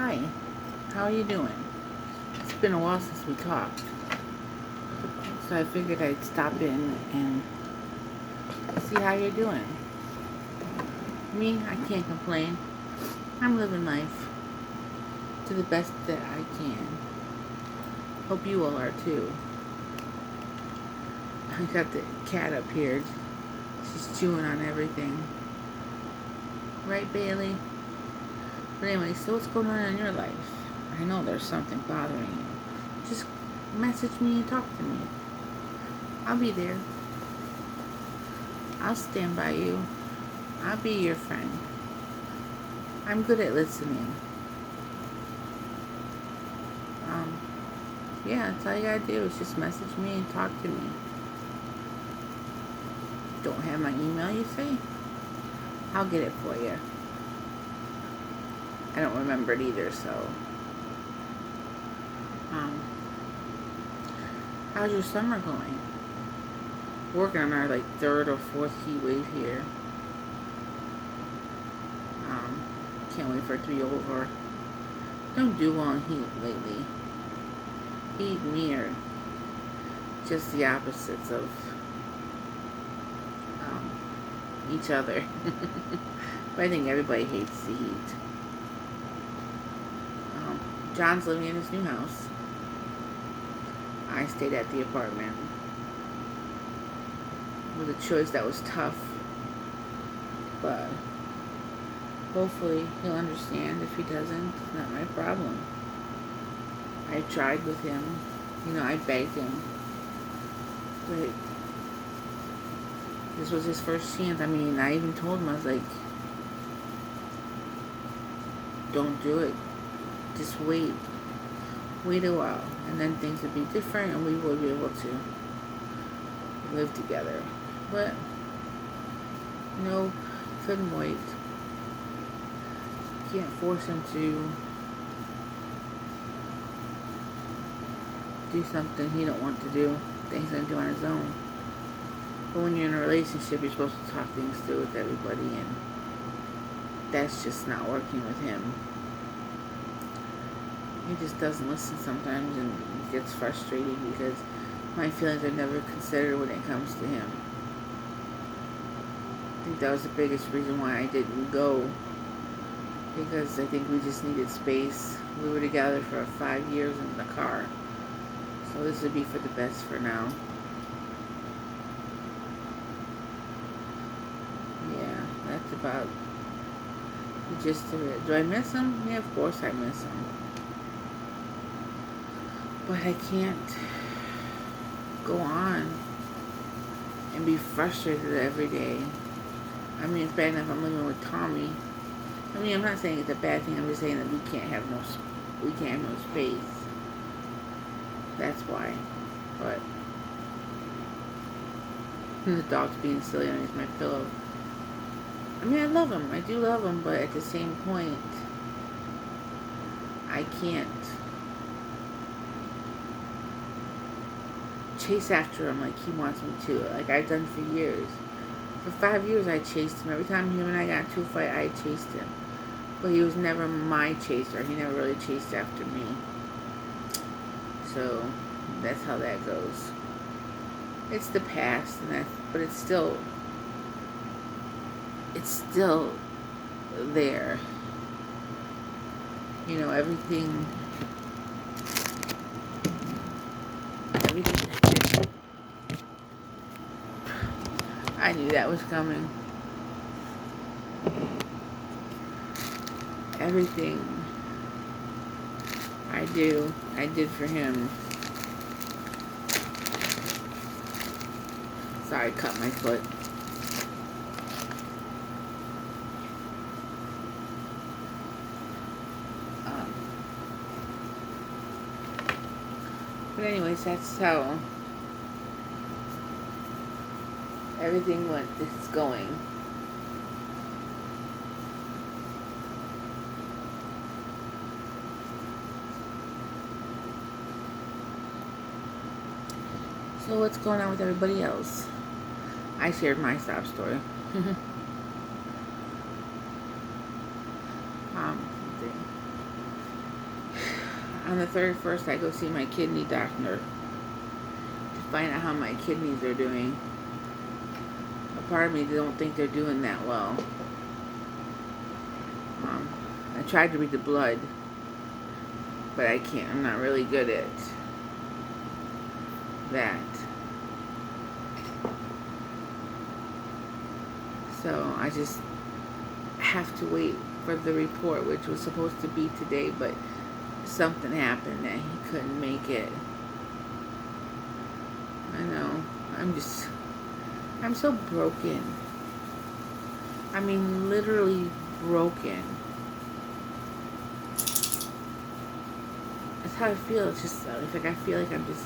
Hi, how are you doing? It's been a while since we talked, so I figured I'd stop in and see how you're doing. Me, I can't complain. I'm living life to the best that I can. Hope you all are too. I got the cat up here. She's chewing on everything. Right, Bailey? But anyway, so what's going on in your life? I know there's something bothering you. Just message me and talk to me. I'll be there. I'll stand by you. I'll be your friend. I'm good at listening. Um, yeah, that's all you gotta do is just message me and talk to me. Don't have my email, you say? I'll get it for you. I don't remember it either, so. How's your summer going? Working on our third or fourth heat wave here. Can't wait for it to be over. Don't do well in heat lately. Heat and me are just the opposites of each other. But I think everybody hates the heat. John's living in his new house. I stayed at the apartment. It was a choice that was tough, but hopefully he'll understand. If he doesn't, it's not my problem. I tried with him. I begged him. But this was his first chance. I even told him, I was like, don't do it. Just wait. Wait a while. And then things would be different and we would be able to live together. But, no, couldn't wait. Can't force him to do something he don't want to do. Things he's gonna do on his own. But when you're in a relationship, you're supposed to talk things through with everybody, and that's just not working with him. He just doesn't listen sometimes and gets frustrated because my feelings are never considered when it comes to him. I think that was the biggest reason why I didn't go, because I think we just needed space. We were together for 5 years in the car, so this would be for the best for now. Yeah, that's about the gist of it. Do I miss him? Yeah, of course I miss him. But I can't go on and be frustrated every day. It's bad enough I'm living with Tommy. I'm not saying it's a bad thing. I'm just saying that we can't have no space. That's why. But the dog's being silly underneath my pillow. I love him. I do love him, but at the same point, I can't chase after him like he wants me to, like I've done for years. For 5 years I chased him. Every time him and I got into a fight, I chased him. But he was never my chaser. He never really chased after me. So that's how that goes. It's the past, but it's still there. Everything. I knew that was coming. Everything I did for him. Sorry, I cut my foot. But anyways, that's how everything is going. So what's going on with everybody else? I shared my sob story. On the 31st, I go see my kidney doctor to find out how my kidneys are doing. A part of me don't think they're doing that well. I tried to read the blood, but I can't. I'm not really good at that. So I just have to wait for the report, which was supposed to be today, but something happened that he couldn't make it. I know. I'm so broken. I mean, literally broken. That's how I feel. It's just like I feel like I'm just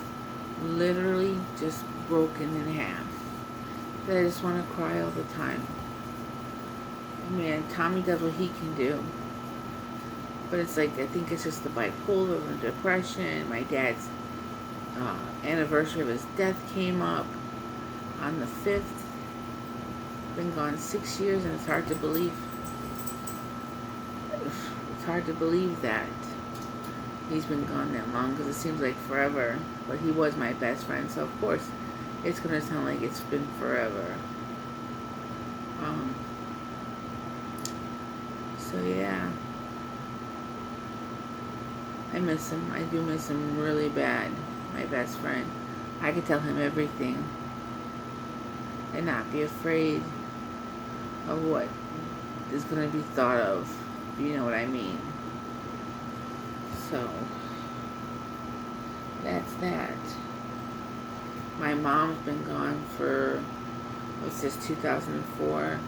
literally just broken in half. That I just want to cry all the time. I mean, Tommy does what he can do. But it's like, I think it's just the bipolar and the depression. My dad's anniversary of his death came up on the 5th. Been gone 6 years, and it's hard to believe. It's hard to believe that he's been gone that long, because it seems like forever. But he was my best friend, so of course it's going to sound like it's been forever. So yeah, I miss him. I do miss him really bad. My best friend. I could tell him everything and not be afraid of what is going to be thought of. If you know what I mean. So that's that. My mom's been gone for, what's this, 2004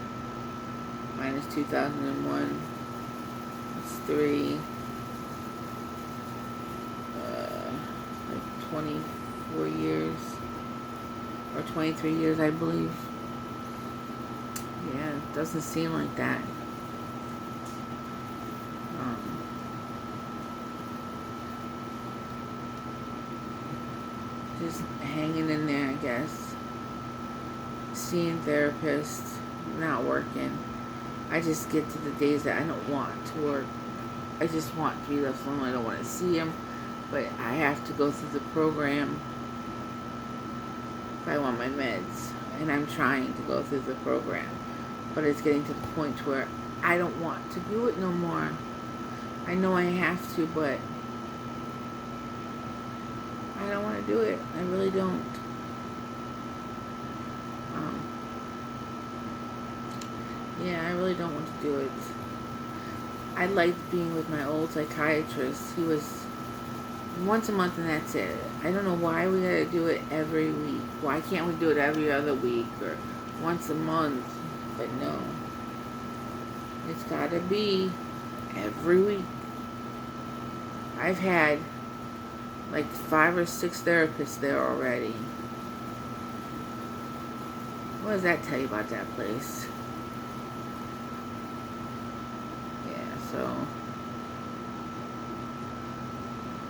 minus 2001. It's 3. Like 24 years. Or 23 years, I believe. Yeah, it doesn't seem like that. Just hanging in there, I guess. Seeing therapists, not working. I just get to the days that I don't want to work. I just want to be left alone. I don't want to see him, but I have to go through the program if I want my meds, and I'm trying to go through the program, but it's getting to the point where I don't want to do it no more. I know I have to, but I don't want to do it. I really don't. Yeah, I really don't want to do it. I liked being with my old psychiatrist. He was once a month and that's it. I don't know why we gotta do it every week. Why can't we do it every other week or once a month? But no. It's gotta be every week. I've had like 5 or 6 therapists there already. What does that tell you about that place? Yeah, so.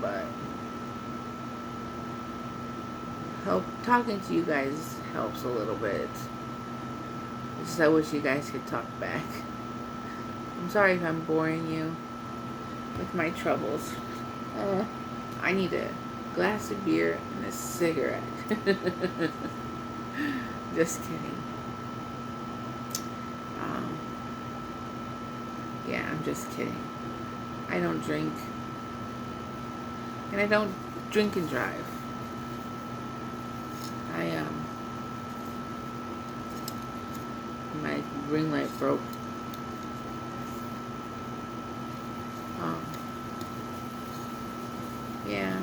But talking to you guys helps a little bit. Just I wish you guys could talk back. I'm sorry if I'm boring you with my troubles. I need a glass of beer and a cigarette. Just kidding. Yeah, I'm just kidding. I don't drink. And I don't drink and drive. My ring light broke. Yeah.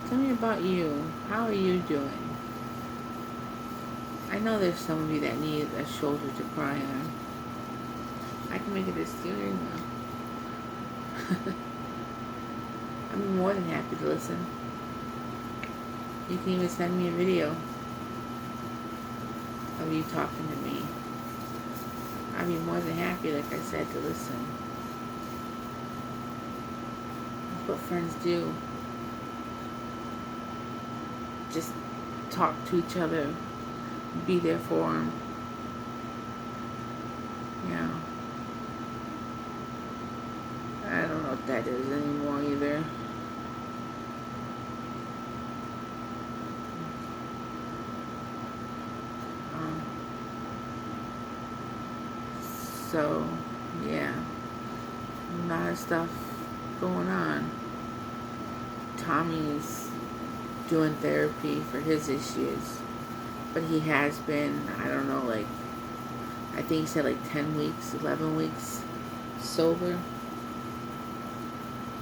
Tell me about you. How are you doing? I know there's some of you that need a shoulder to cry on. I can make it a steering wheel. I'm more than happy to listen. You can even send me a video of you talking to me. I'd be more than happy, like I said, to listen. That's what friends do. Just talk to each other. Be there for them. Yeah. I don't know what that is anymore either. Um, so, yeah, a lot of stuff going on. Tommy's doing therapy for his issues, but he has been, I don't know, like, I think he said like 10 weeks, 11 weeks sober.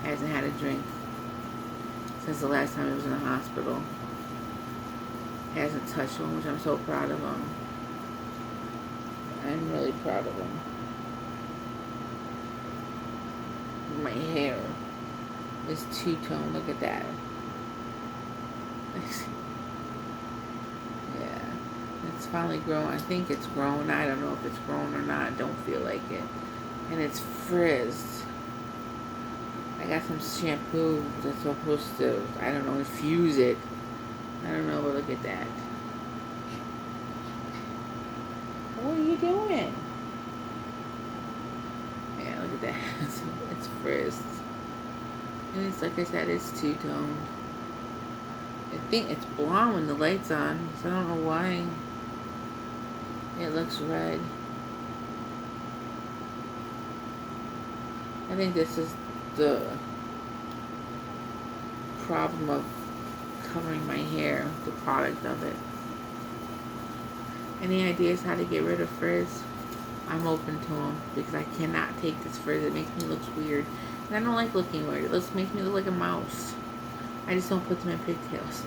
Hasn't had a drink since the last time he was in the hospital. Hasn't touched one, which I'm so proud of him. I'm really proud of him. My hair is two-tone. Look at that. Yeah. It's finally grown. I think it's grown. I don't know if it's grown or not. I don't feel like it. And it's frizzed. I got some shampoo that's supposed to, I don't know, infuse it. I don't know, but look at that. What are you doing? Yeah, look at that. It's frizzed. And it's, like I said, it's two-toned. I think it's blonde when the light's on, so I don't know why it looks red. I think this is the problem of covering my hair, the product of it. Any ideas how to get rid of frizz? I'm open to them because I cannot take this frizz. It makes me look weird. And I don't like looking weird. It makes me look like a mouse. I just don't put them in pigtails.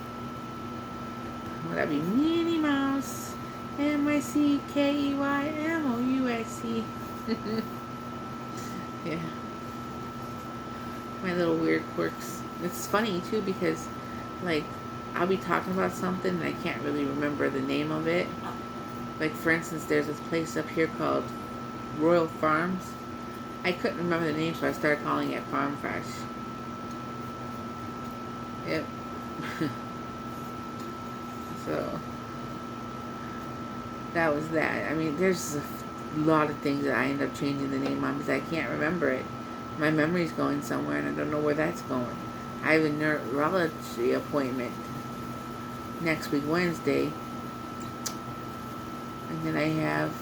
Would that be Minnie Mouse? M-I-C-K-E-Y-M-O-U-S-E. Yeah. My little weird quirks. It's funny too because, like, I'll be talking about something and I can't really remember the name of it. Like, for instance, there's this place up here called Royal Farms. I couldn't remember the name, so I started calling it Farm Fresh. Yep. So, that was that. I mean, there's a lot of things that I end up changing the name on because I can't remember it. My memory's going somewhere and I don't know where that's going. I have a neurology appointment next week, Wednesday. And then I have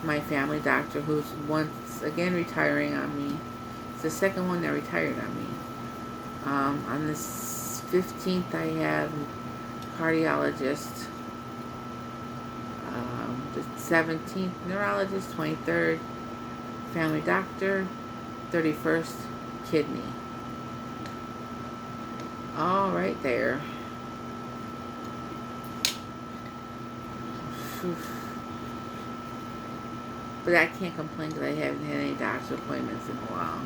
my family doctor who's once again retiring on me. It's the second one that retired on me. On this 15th, I have cardiologist. The 17th, neurologist. 23rd, family doctor. 31st, kidney. All right there. But I can't complain because I haven't had any doctor's appointments in a while.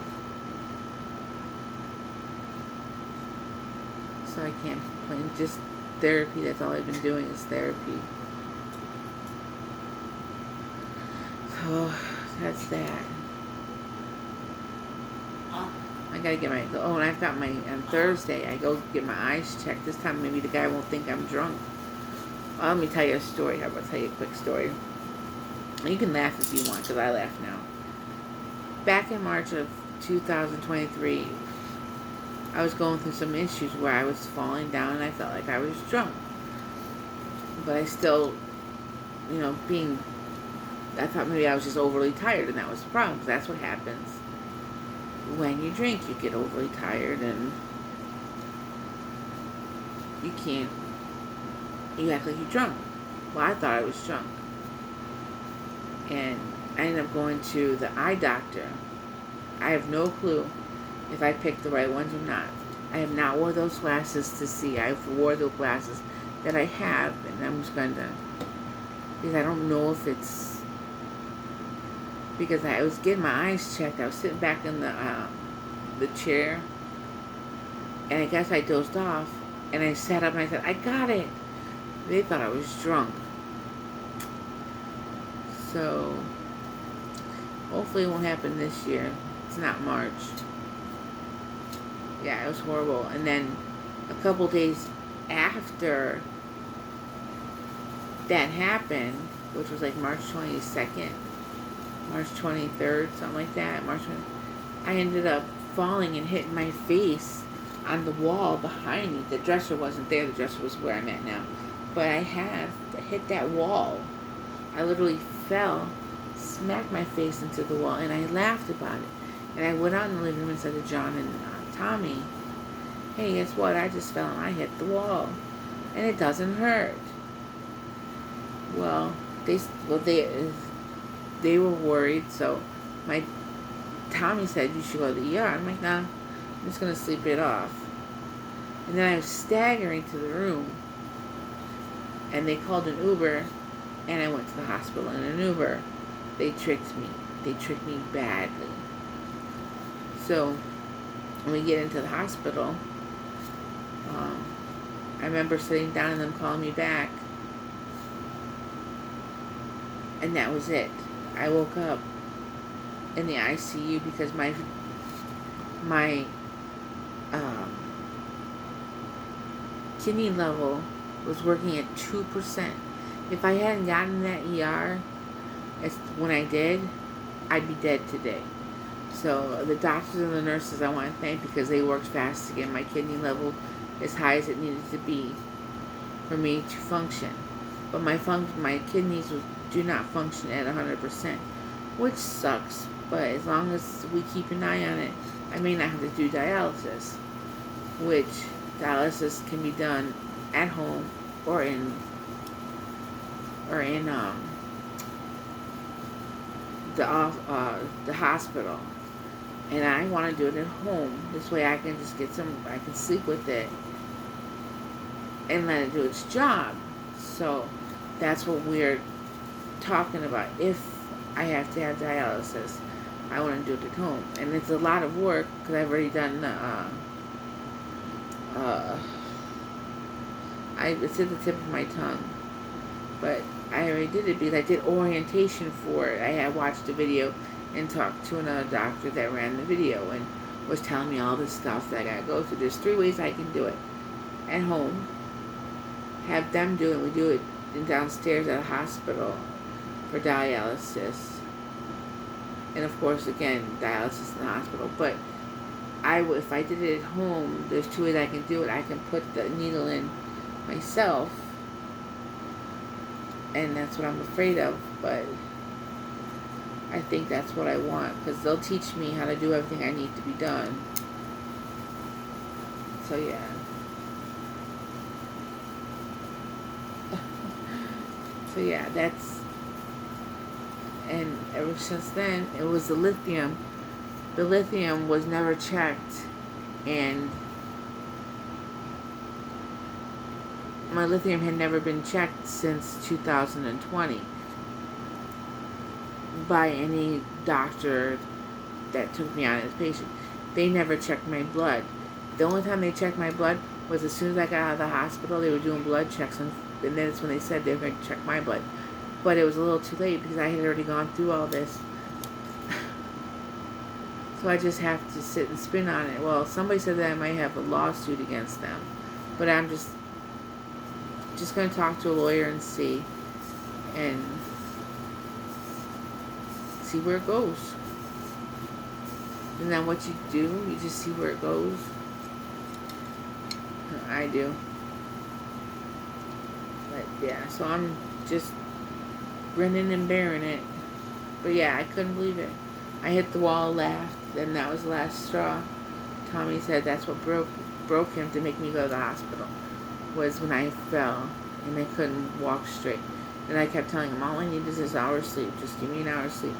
So I can't complain. Just therapy. That's all I've been doing is therapy. So that's that. I gotta get my, oh, and I've got my, on Thursday, I go get my eyes checked. This time maybe the guy won't think I'm drunk. Well, let me tell you a story. How about tell you a quick story? You can laugh if you want, because I laugh now. Back in March of 2023, I was going through some issues where I was falling down and I felt like I was drunk. But I still, I thought maybe I was just overly tired and that was the problem, because that's what happens. When you drink, you get overly tired and you act like you're drunk. Well, I thought I was drunk. And I ended up going to the eye doctor. I have no clue if I picked the right ones or not. I have not wore those glasses to see. I've wore the glasses that I have, and I'm just going to, because I don't know if it's, because I was getting my eyes checked. I was sitting back in the chair, and I guess I dozed off, and I sat up and I said, I got it. They thought I was drunk. So, hopefully it won't happen this year. It's not March. Yeah, it was horrible. And then a couple days after that happened, which was like March 22nd, March 23rd, something like that, March 20th, I ended up falling and hitting my face on the wall behind me. The dresser wasn't there. The dresser was where I'm at now. But I hit that wall. I literally fell, smacked my face into the wall, and I laughed about it. And I went out in the living room and said to John and Tommy, hey, guess what? I just fell and I hit the wall. And it doesn't hurt. Well, they were worried, so my Tommy said, you should go to the ER. I'm like, nah, I'm just going to sleep it off. And then I was staggering to the room, and they called an Uber, and I went to the hospital in an Uber. They tricked me. They tricked me badly. So when we get into the hospital, I remember sitting down and them calling me back, and that was it. I woke up in the ICU because my kidney level was working at 2%. If I hadn't gotten that ER when I did, I'd be dead today. So the doctors and the nurses I want to thank, because they worked fast to get my kidney level as high as it needed to be for me to function. But my kidneys do not function at 100%, which sucks. But as long as we keep an eye on it, I may not have to do dialysis, which dialysis can be done at home or in the hospital. And I want to do it at home. This way I can just I can sleep with it and let it do its job. So that's what we're talking about. If I have to have dialysis, I want to do it at home. And it's a lot of work because I've already done it's at the tip of my tongue. But I already did it because I did orientation for it. I had watched the video and talked to another doctor that ran the video and was telling me all this stuff that I gotta go through. There's 3 ways I can do it. At home, have them do it. We do it downstairs at a hospital for dialysis. And of course, again, dialysis in the hospital. But if I did it at home, there's 2 ways I can do it. I can put the needle in myself, and that's what I'm afraid of, but I think that's what I want, because they'll teach me how to do everything I need to be done. So yeah. So yeah, and ever since then, it was the lithium. The lithium was never checked, and my lithium had never been checked since 2020 by any doctor that took me on as a patient. They never checked my blood. The only time they checked my blood was as soon as I got out of the hospital. They were doing blood checks, and then it's when they said they were going to check my blood. But it was a little too late because I had already gone through all this. So I just have to sit and spin on it. Well, somebody said that I might have a lawsuit against them, but I'm just going to talk to a lawyer and see where it goes. And then what you do, you just see where it goes. I do. But yeah, so I'm just grinning and bearing it. But yeah, I couldn't believe it. I hit the wall, laughed, and that was the last straw. Tommy said that's what broke him to make me go to the hospital, was when I fell and I couldn't walk straight. And I kept telling him, all I need is this hour sleep. Just give me an hour sleep.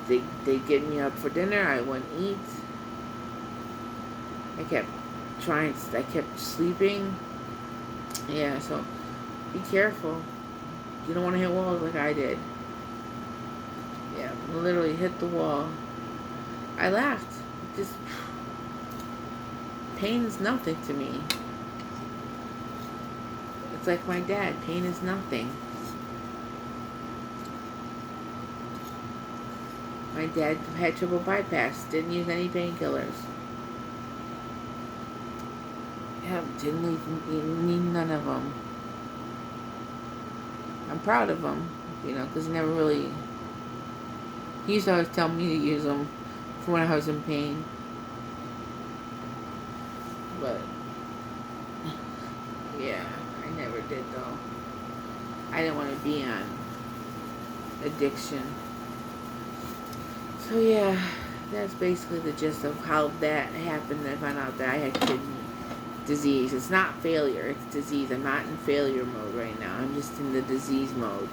They'd get me up for dinner. I wouldn't eat. I kept sleeping. Yeah, so be careful. You don't want to hit walls like I did. Yeah, literally hit the wall. I laughed. Just pain is nothing to me. It's like my dad. Pain is nothing. My dad had triple bypass. Didn't use any painkillers. Yeah, didn't need none of them. I'm proud of him, because he never really... He used to always tell me to use them from when I was in pain. But yeah, I never did though. I didn't want to be on addiction. So yeah, that's basically the gist of how that happened. I found out that I had kidney disease. It's not failure, it's disease. I'm not in failure mode right now. I'm just in the disease mode.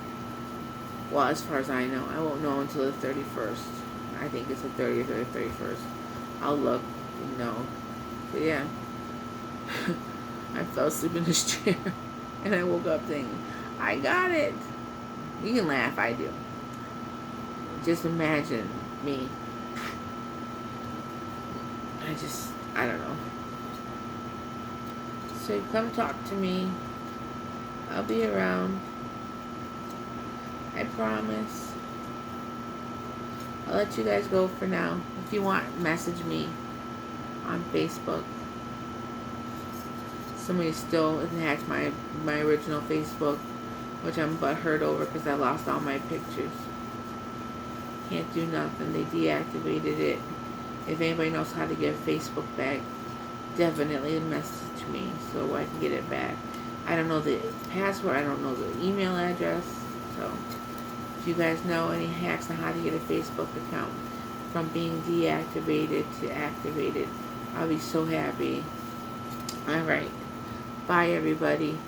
Well, as far as I know, I won't know until the 31st. I think it's the 30th or the 31st. I'll look and know. But yeah, I fell asleep in this chair and I woke up thinking, I got it. You can laugh, I do. Just imagine me. I don't know. So come talk to me. I'll be around. I promise. I'll let you guys go for now. If you want, message me on Facebook. Somebody still hasn't hacked my original Facebook, which I'm butthurt over because I lost all my pictures. Can't do nothing. They deactivated it. If anybody knows how to get Facebook back, definitely message me so I can get it back. I don't know the password. I don't know the email address. So if you guys know any hacks on how to get a Facebook account from being deactivated to activated, I'll be so happy. Alright. Bye, everybody.